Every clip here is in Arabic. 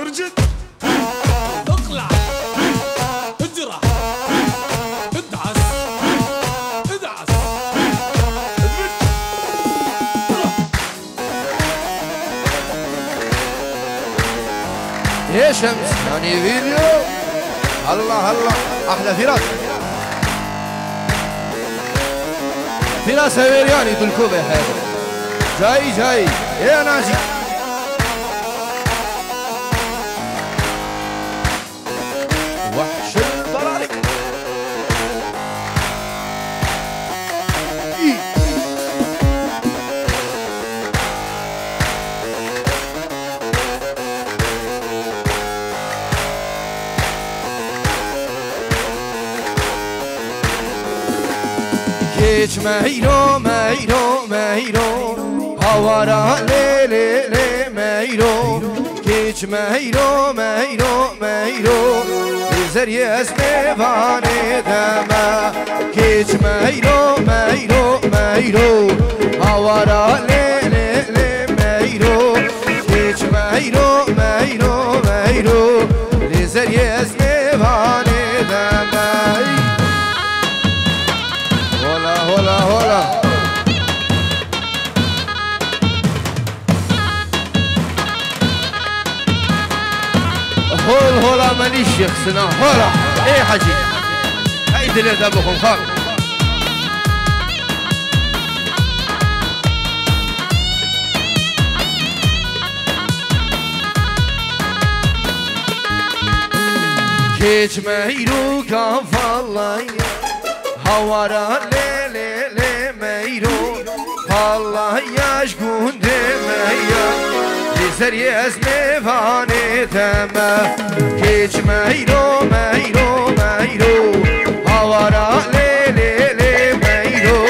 ارجد اقلع اجرح ادعس ادعس يا شمس يعني فيديو. الله الله احلى فراس، فراس هيرياني بالكوبه هذا جاي جاي يا ناجي. وحش البراري كيش مايرو مايرو مايرو هوارا لي لي لي مايرو كيش مايرو مايرو مايرو زري اسمي فاني دما كيش مايرو مايرو مايرو هوارا لي لي لي مايرو كيش مايرو مايرو مايرو زري اسمي فاني دما هولا هولا هولا هول هولا ماليش يخسنا هولا ايه حجي هاي دليل دابكم خالص. كيش مهيرو كان فالله هوارا لي لي لي ميرو فالله يشكون دميا لزري اسمي فاني تما كيش ميرو ميرو ميرو هوارا لي لي لي ميرو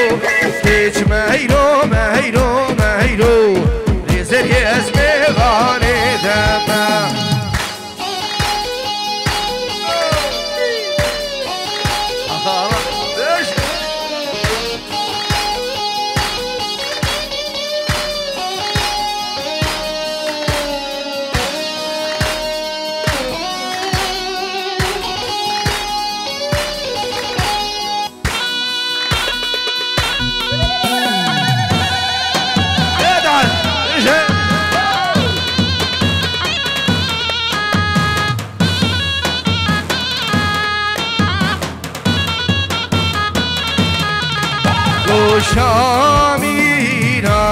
كيش ميرو ميرو ميرو لزري اسمي فاني تما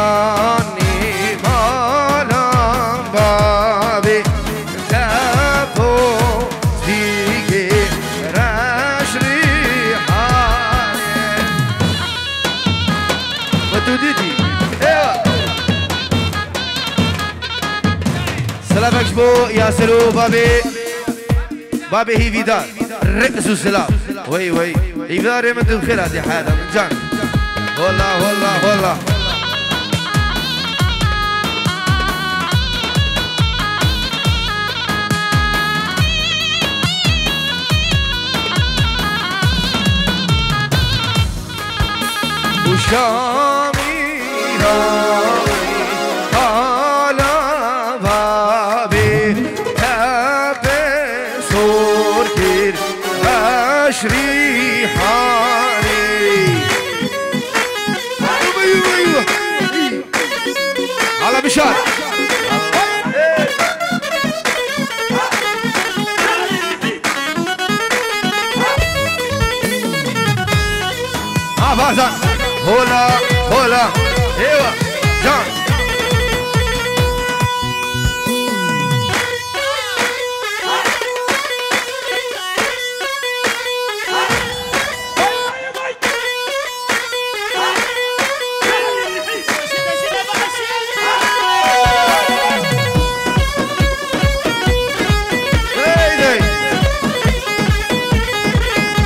شامیرانی مالم بابی تپو دیگه رش ریحانه و تو دیدی سلامش بو یاسر و بابی هیویدار رقص و سلام وی وی هیویدار من تدخل هذه حالة من جان والله والله والله وشاميرا على بابي تابي صور كير أشري حالي على بشار فازان هولا هولا ايوه جان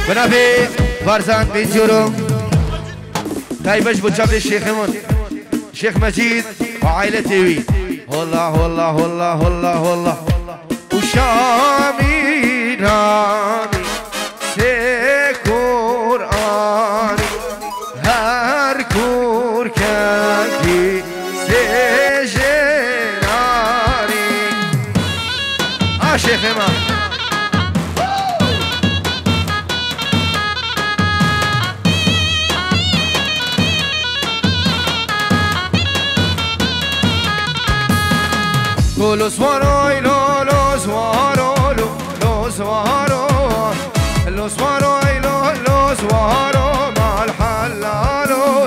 بنابي فارزان بيجورو تايبش بوجاب الشيخمون شيخ مجيد وعائلته وي والله والله والله والله والله وشامي راني سيكور آني هر كور كاكي سيجناني شيخ إمام لو سواروي لو سوارو لو سوارو لو سواروي لو سوارو مع الحلالو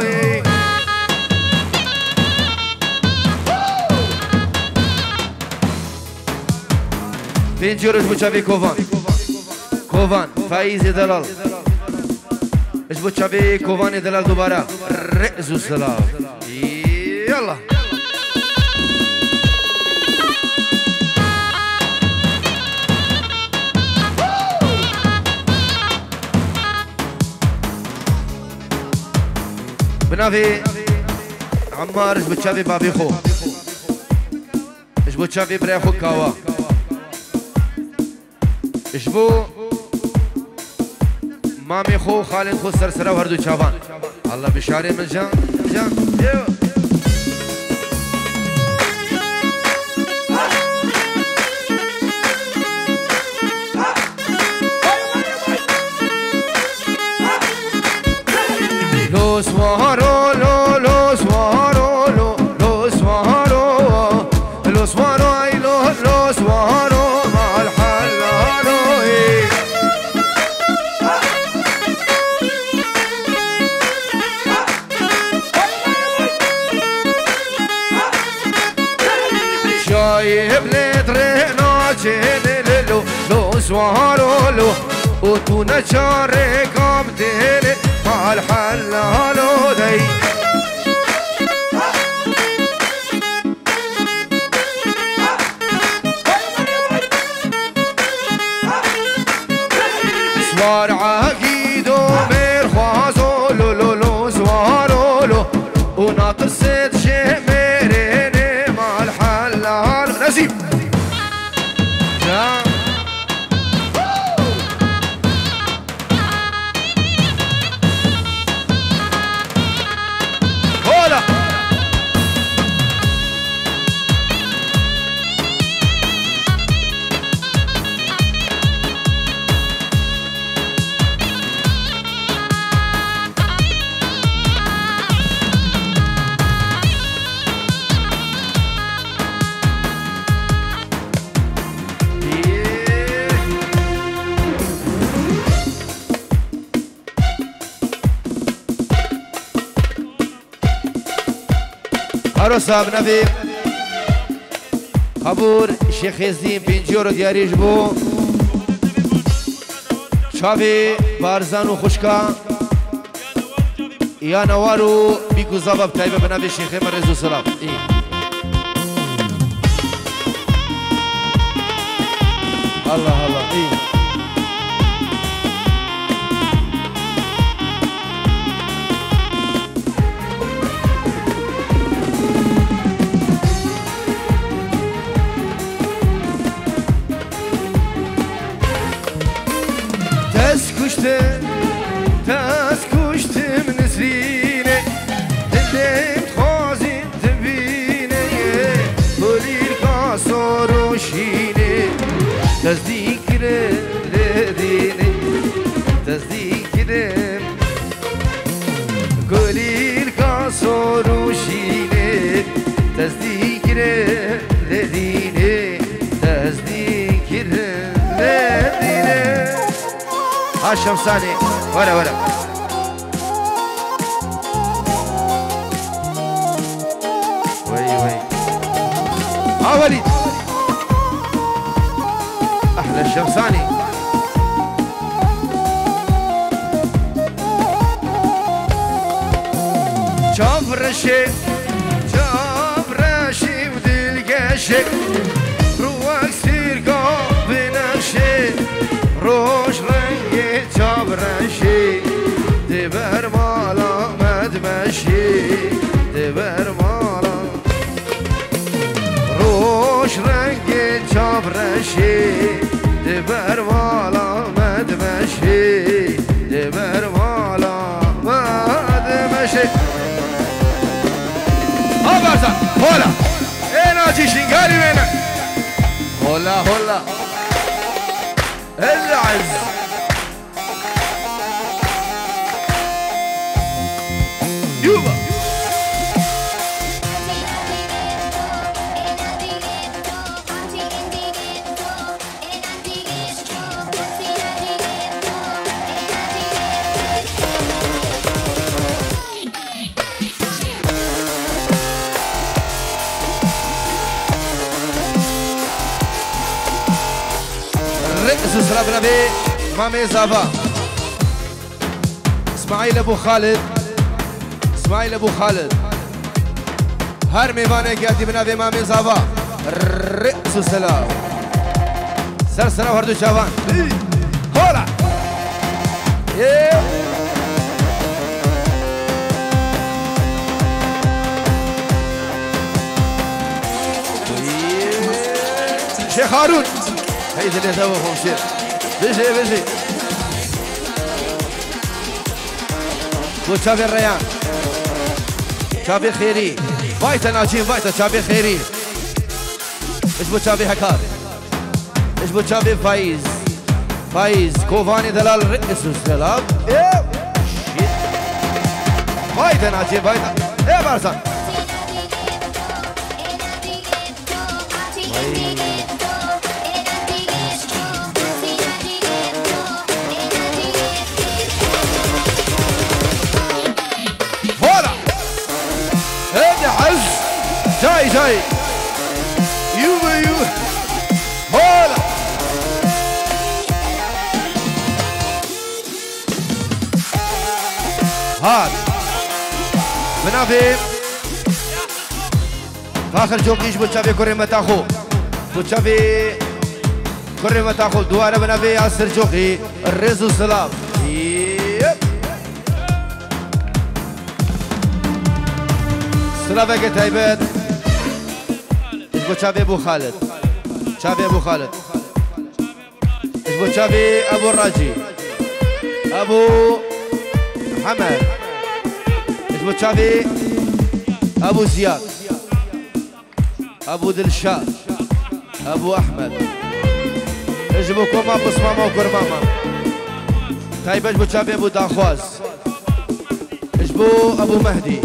فين جورج بوشافي كوفان فايزي دلال ايش بوشافي كوفاني دلال دوباره رئيس السلام يلا بنافي عمار ايش بتشافي بابي خو ايش بتشافي بريخو كاوا ايش بو مامي خو خالد خو سرسره وهردو شابان الله بشاري من جان يو لو سوارو لو سوارو لو سوارو لو سوارو اي لو سوارو مع الحلالو شايب لترينا جيل لو سوارو لو وتونا شارك عبدالي مع الحلالو دي سوار عقيدو مرخوازو لو سوارو لو وناطر سيد شميريني مع الحلالو نسيب هارو صاحب نبی خبور شیخ ازدین پینجیو رو دیاریش بو چاوی بارزان و خوشکا یا نوارو بیکو زباب تایبه بنبی شیخ مرزو سلام الله الله تاس كشتم نسريني اللي تخازن تبيني كلي القصر وشيني تصديق لديني تصديق كلي القصر وشيني تصديق لديني تصديق لديني هاشم ثاني ورا وي وليد احلى الشمساني شوف رشي ودلقاشي روح سيرقا بنفشي روش رنگی چاب رنشی دبر مالا مدمشی دبر مالا روش رنگی چاب رنشی دبر مالا مدمشی دبر مالا مدمشی آبرزن هولا اینا چی شنگاری بینن هولا ادعس يوبا رئيس سلام نبي مامي زافا اسماعيل ابو خالد اسماعيل ابو خالد هر میوانه گیاتی بنابه مامي زافا رئيس سلام سر هر دو جوان هولا شيخ هارون هيدا اللي توا خمسين بيجي بو تشافي الريان تشافي خيري فايته ناجين فايته تشافي خيري ايش بو تشافي هكار ايش بو تشافي فايز كوفاني دلال رئيس السلام فايته ناجين فايته ايه بارسان جاي يوبا هولا هاد منافي آخر جوكيش بوتشافي كوريما تاخو بوتشافي كوريما تاخو دوارة منافي ياسر جوكي الرزو سلام سلافك تايبت اسمه تشافي ابو خالد تشافي ابو خالد اسمه تشافي ابو الراجي ابو محمد اسمه تشافي ابو زياد ابو دلشاد ابو احمد اجبو كوما بصمامه وكرمامه تايبت اسمه تشافي ابو داخواز اجبو ابو مهدي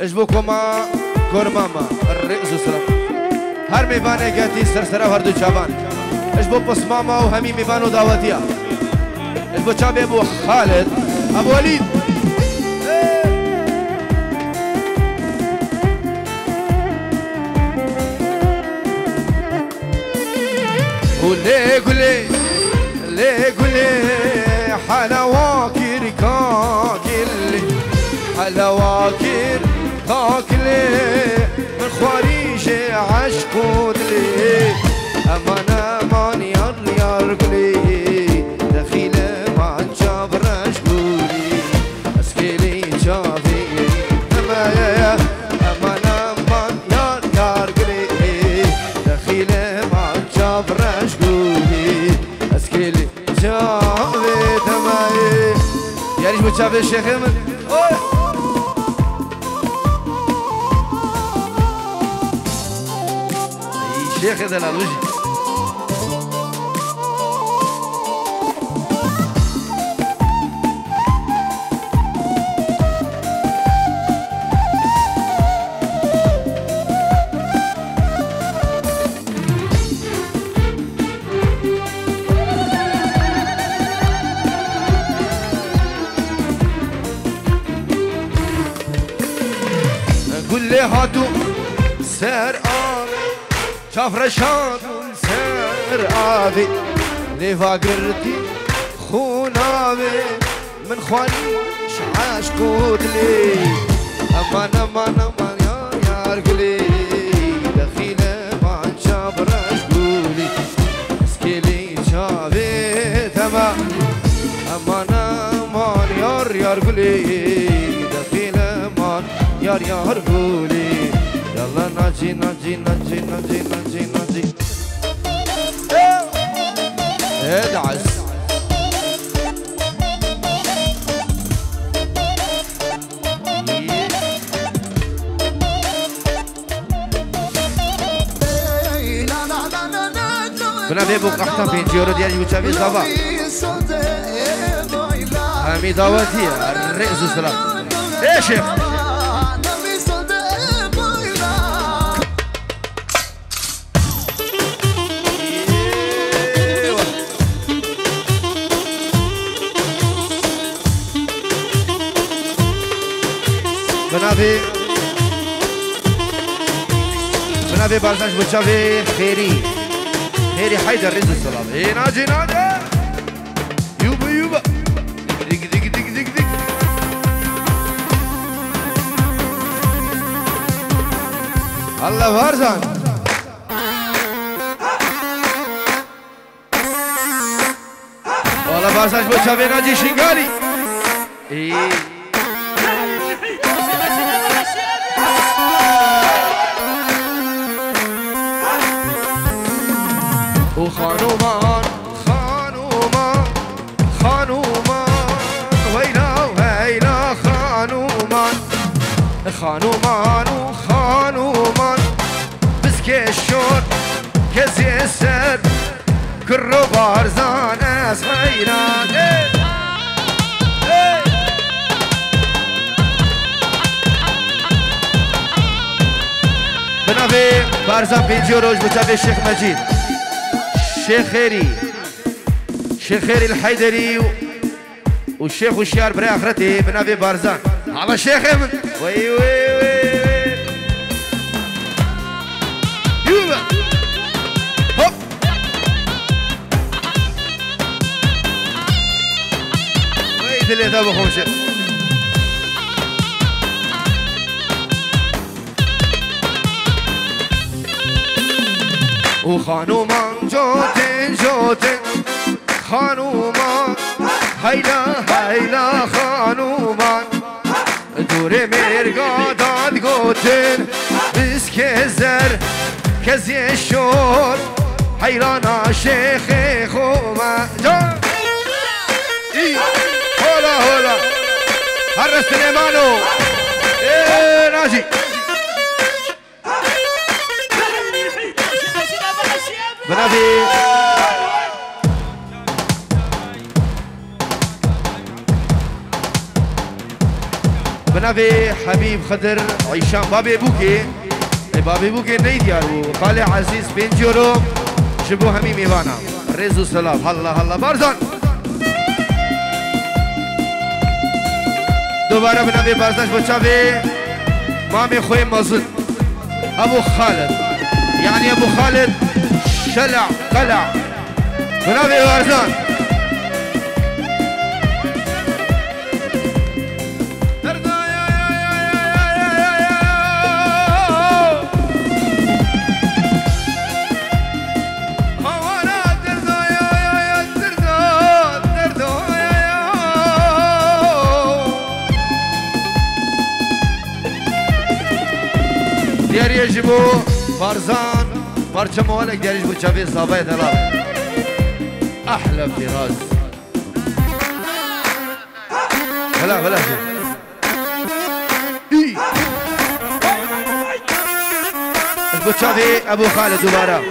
اجبو كوما كورماما الرئيس السلام هر میوانه گاتی سرسره و هر دو جوان اجبو بصماما و همی میوانو دعوتیا اجبو چابی ابو خالد ابو ولید قولي حلواكر كاكلي حلواكر كاكلي من خواريش عشقود لي امان يار قلي دخيل مع الجاب رشقولي اسكيلي جافي امان يار قلي دخيل مع الجاب رشقولي اسكيلي جافي تماي يعني شو تشافي الشيخ من شيخ هذا الوجه قل لي هاتو سر شاف رشاد سر آبي لي فاقرتي خونابي من خواني شعاش كودلي امان يا رجلي دخيلة مع شاف رشقولي اسكيلي شافي تمام امان يا رجلي دخيلة مع يا رجولي يلا نجي ادعس بنابه بو قحطه پینجیورو دیاری بو چاوی صبا همی دعوتیه الرئيس السلام ايه شيخ بنابه بارزاش بچاوي خيري حيدر رئيس السلام ايه ناجي يوبا ديك الله بارزان والله بارزاش بچاوي ناجي شنغالي ايه وخانومان ويلا خانومان بسكي الشور كزي السر كرو بارزان اسغيران بنابي بارزان بيجي روج بتابي الشيخ مجيد شيخ خيري الحيدري والشيخ والشيار بري اخرتي بنابي بارزان على الشيخ من وي يوبا هوب ويد اللي ذابو خوشة وخانومان جوتين خانومان هيلا خانومان دوري مرقادات قوتين بسكزر كزي الشور حيرانا شيخي خوما هولا هرس سليمانو ايه ناجي بنابي حبيب خضر عيشان بابي بوكي نيديارو خالي عزيز بنجورو شبو همي ميوانا ريزو سلام هلا بارزان دوباره بنابي بارزانش بچاوي مامي خوي مازن ابو خالد يعني ابو خالد شلع قلع بنابي بارزان دياري يجبو بارزان بارچه موالك دياري يجبو چاوي صابه دلال احلى فراز بلا البوتشافي ابو خالد دوباره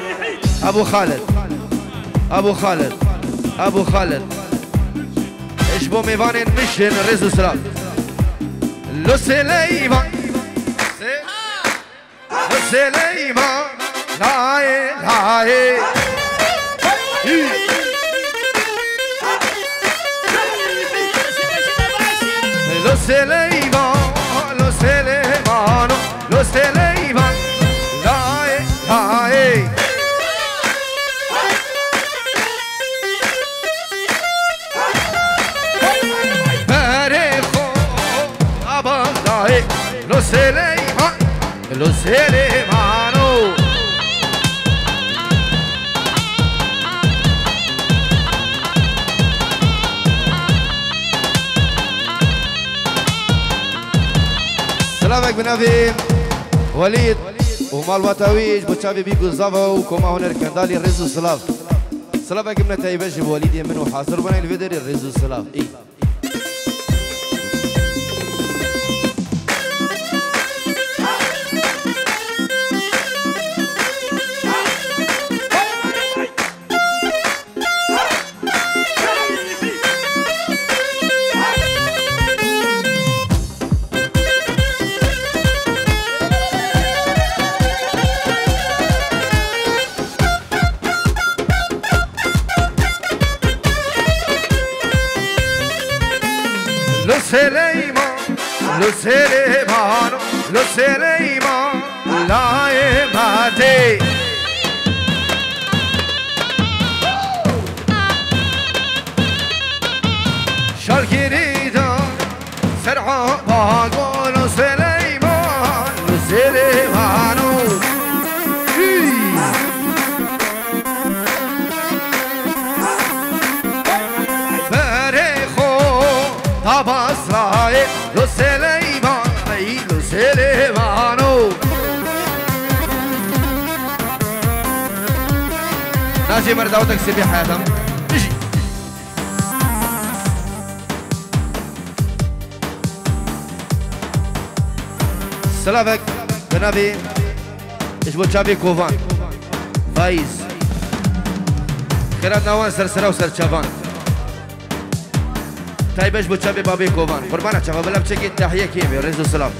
ابو خالد اجبو ميوانين مشن رزو سلام لو سليمان لاي لو سليمان لاي بريخو أبغاي لو سليمانو سلامك بنافي وليد ومال واتاويج بوتشافي بيكو زافا وكما هنر كندالي رزو سلاف سلامك من تايبش بوليد منو حاصر بنا الفيدر الرزو سلاف اي سليمان لو سليمان لو سليمان لا يماتي شالكيني دا سرعة باقو لو سليمان لو سليمان Basra'yı lo Süleyman ey lo Süleyman'u ناجي مرداوتك سبي حياتهم اجي سلامك بنبي ايش بو تشابي كوفان فايز خيرات نوان سرسرة وسر شابان تايبش بو تشابي بابي كوفان قربانك شباب بلا بشكل تحية كيمي رزق السلام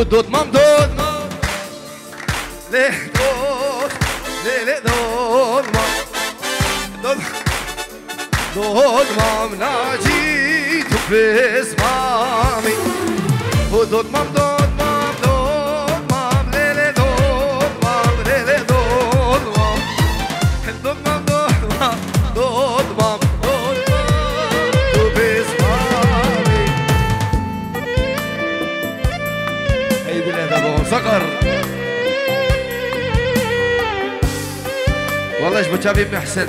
دود مام دود مام ليه دود ليه دود مام دود مام ناجيت باسمامي دود مام دود مام دود مام ليه دود مام ليه دود مام دود مام دود مام دود مام صقر والله ايش بتشافي محسن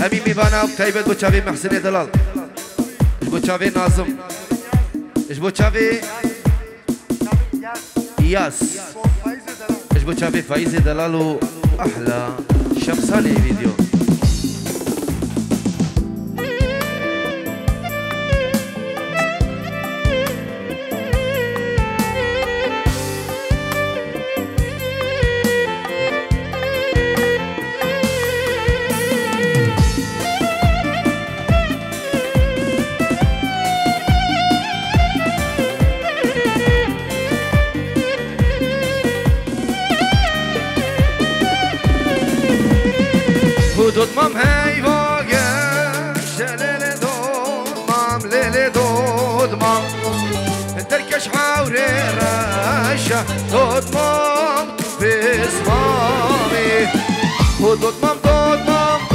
حبيبي بانا وكتيبة بتشافي محسن يا دلال ايش بتشافي ناظم ايش بتشافي اياس ايش بتشافي فايزة دلال واحلى شمساني فيديو دود مام هی واقع شلل دود مام لیل دود مام درکش حوری رشا دود مام تو بسمامی دود مام